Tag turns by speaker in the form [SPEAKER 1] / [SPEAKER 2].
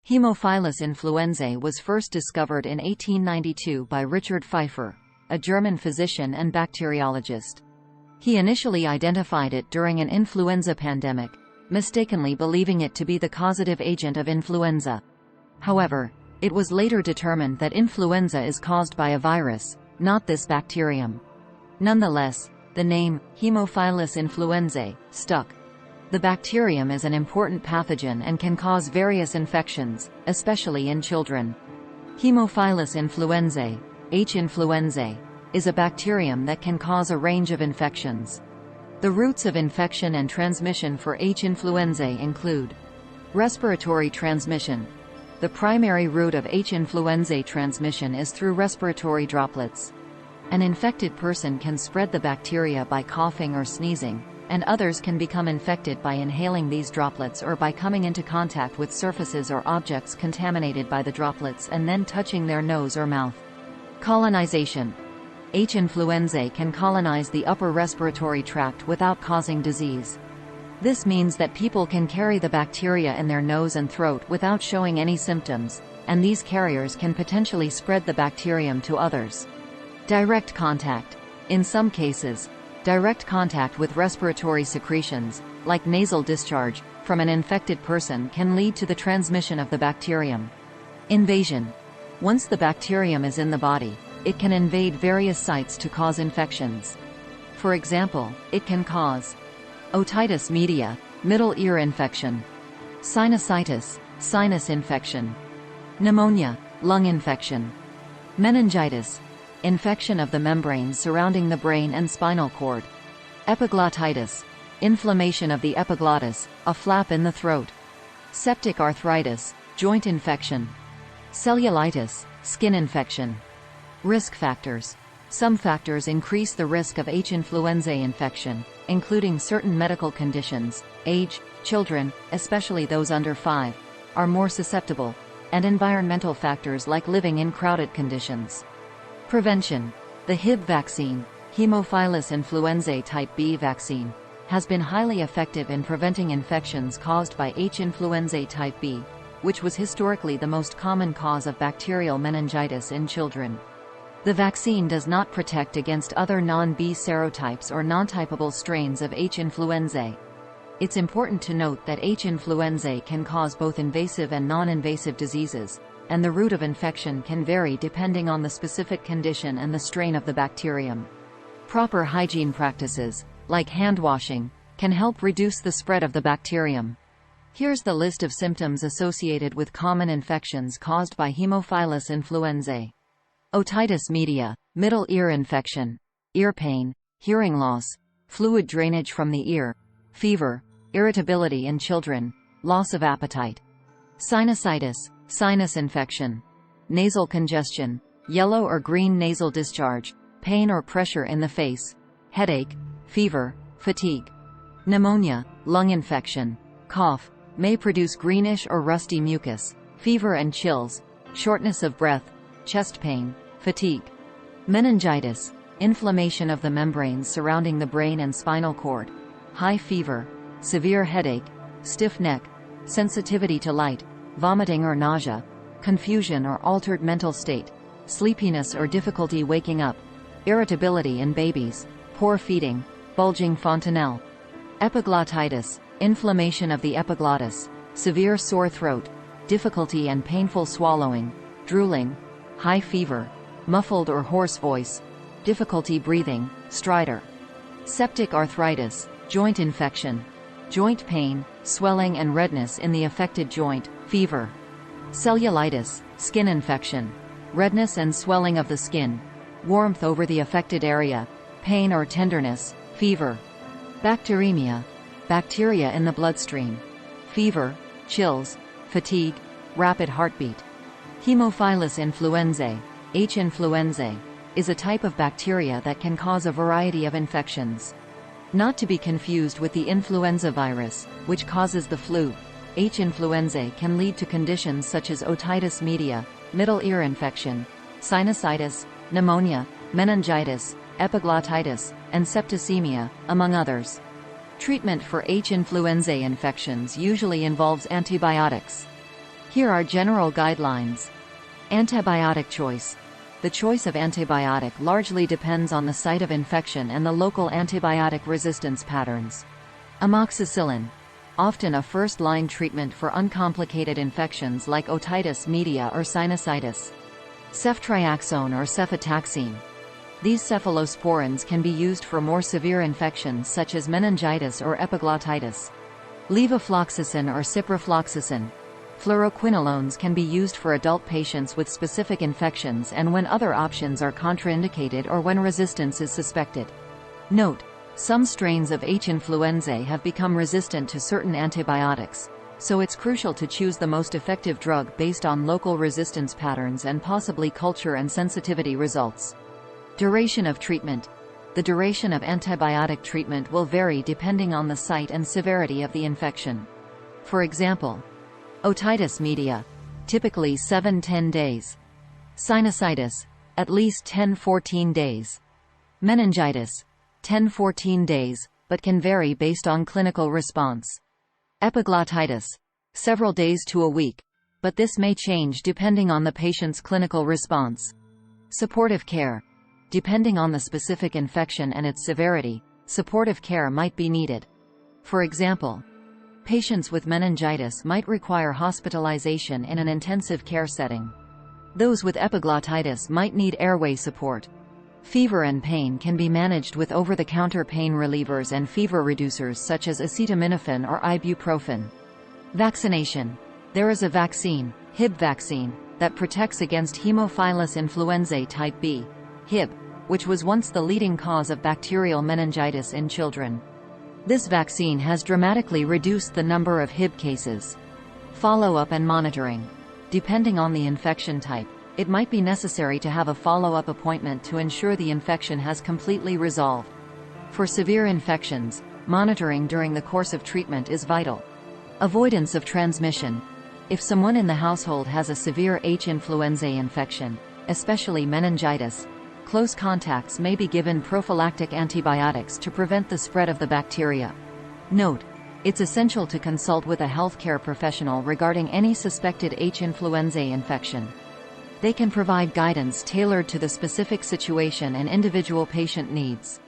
[SPEAKER 1] Haemophilus influenzae was first discovered in 1892 by Richard Pfeiffer, a German physician and bacteriologist. He initially identified it during an influenza pandemic, mistakenly believing it to be the causative agent of influenza. However, it was later determined that influenza is caused by a virus, not this bacterium. Nonetheless, the name, Haemophilus influenzae, stuck. The bacterium is an important pathogen and can cause various infections, especially in children. Haemophilus influenzae, H. influenzae, is a bacterium that can cause a range of infections. The routes of infection and transmission for H. influenzae include respiratory transmission. The primary route of H. influenzae transmission is through respiratory droplets. An infected person can spread the bacteria by coughing or sneezing, and others can become infected by inhaling these droplets or by coming into contact with surfaces or objects contaminated by the droplets and then touching their nose or mouth. Colonization. H. influenzae can colonize the upper respiratory tract without causing disease. This means that people can carry the bacteria in their nose and throat without showing any symptoms, and these carriers can potentially spread the bacterium to others. Direct contact. In some cases, direct contact with respiratory secretions, like nasal discharge, from an infected person can lead to the transmission of the bacterium. Invasion. Once the bacterium is in the body, it can invade various sites to cause infections. For example, it can cause otitis media, middle ear infection; sinusitis, sinus infection; pneumonia, lung infection; meningitis, infection of the membranes surrounding the brain and spinal cord; epiglottitis, inflammation of the epiglottis, a flap in the throat; septic arthritis, joint infection; cellulitis, skin infection. Risk factors. Some factors increase the risk of H. influenzae infection, including certain medical conditions. Age, children, especially those under 5, are more susceptible, and environmental factors like living in crowded conditions. Prevention. The Hib vaccine, Haemophilus influenzae type B vaccine, has been highly effective in preventing infections caused by H. influenzae type B, which was historically the most common cause of bacterial meningitis in children. The vaccine does not protect against other non-B serotypes or non-typable strains of H. influenzae. It's important to note that H. influenzae can cause both invasive and non-invasive diseases, and the route of infection can vary depending on the specific condition and the strain of the bacterium. Proper hygiene practices, like hand washing, can help reduce the spread of the bacterium. Here's the list of symptoms associated with common infections caused by Haemophilus influenzae. Otitis media, middle ear infection; ear pain, hearing loss, fluid drainage from the ear, fever, irritability in children, loss of appetite; sinusitis, sinus infection; nasal congestion, yellow or green nasal discharge, pain or pressure in the face, headache, fever, fatigue; pneumonia, lung infection, cough, may produce greenish or rusty mucus, fever and chills, shortness of breath, chest pain, fatigue; meningitis, inflammation of the membranes surrounding the brain and spinal cord, high fever, severe headache, stiff neck, sensitivity to light, vomiting or nausea, confusion or altered mental state, sleepiness or difficulty waking up, irritability in babies, poor feeding, bulging fontanelle; epiglottitis, inflammation of the epiglottis, severe sore throat, difficulty and painful swallowing, drooling, high fever, muffled or hoarse voice, difficulty breathing, stridor; septic arthritis, joint infection, joint pain, swelling and redness in the affected joint, fever; cellulitis, skin infection, redness and swelling of the skin, warmth over the affected area, pain or tenderness, fever; bacteremia, bacteria in the bloodstream, fever, chills, fatigue, rapid heartbeat. Haemophilus influenzae, H. influenzae, is a type of bacteria that can cause a variety of infections. Not to be confused with the influenza virus, which causes the flu. H. influenzae can lead to conditions such as otitis media, middle ear infection, sinusitis, pneumonia, meningitis, epiglottitis, and septicemia, among others. Treatment for H. influenzae infections usually involves antibiotics. Here are general guidelines. Antibiotic choice. The choice of antibiotic largely depends on the site of infection and the local antibiotic resistance patterns. Amoxicillin, often a first-line treatment for uncomplicated infections like otitis media or sinusitis. Ceftriaxone or cefotaxime. These cephalosporins can be used for more severe infections such as meningitis or epiglottitis. Levofloxacin or ciprofloxacin. Fluoroquinolones can be used for adult patients with specific infections and when other options are contraindicated or when resistance is suspected. Note: some strains of H. influenzae have become resistant to certain antibiotics, so it's crucial to choose the most effective drug based on local resistance patterns and possibly culture and sensitivity results. Duration of treatment. The duration of antibiotic treatment will vary depending on the site and severity of the infection. For example, otitis media, typically 7–10 days. Sinusitis, at least 10–14 days. Meningitis, 10–14 days, but can vary based on clinical response. Epiglottitis, several days to a week, but this may change depending on the patient's clinical response. Supportive care. Depending on the specific infection and its severity, supportive care might be needed. For example, patients with meningitis might require hospitalization in an intensive care setting. Those with epiglottitis might need airway support. Fever and pain can be managed with over-the-counter pain relievers and fever reducers such as acetaminophen or ibuprofen. Vaccination. There is a vaccine, Hib vaccine, that protects against Haemophilus influenzae type B, Hib, which was once the leading cause of bacterial meningitis in children. This vaccine has dramatically reduced the number of Hib cases. Follow-up and monitoring. Depending on the infection type, it might be necessary to have a follow-up appointment to ensure the infection has completely resolved. For severe infections, monitoring during the course of treatment is vital. Avoidance of transmission. If someone in the household has a severe H. influenzae infection, especially meningitis, close contacts may be given prophylactic antibiotics to prevent the spread of the bacteria. Note: it's essential to consult with a healthcare professional regarding any suspected H. influenzae infection. They can provide guidance tailored to the specific situation and individual patient needs.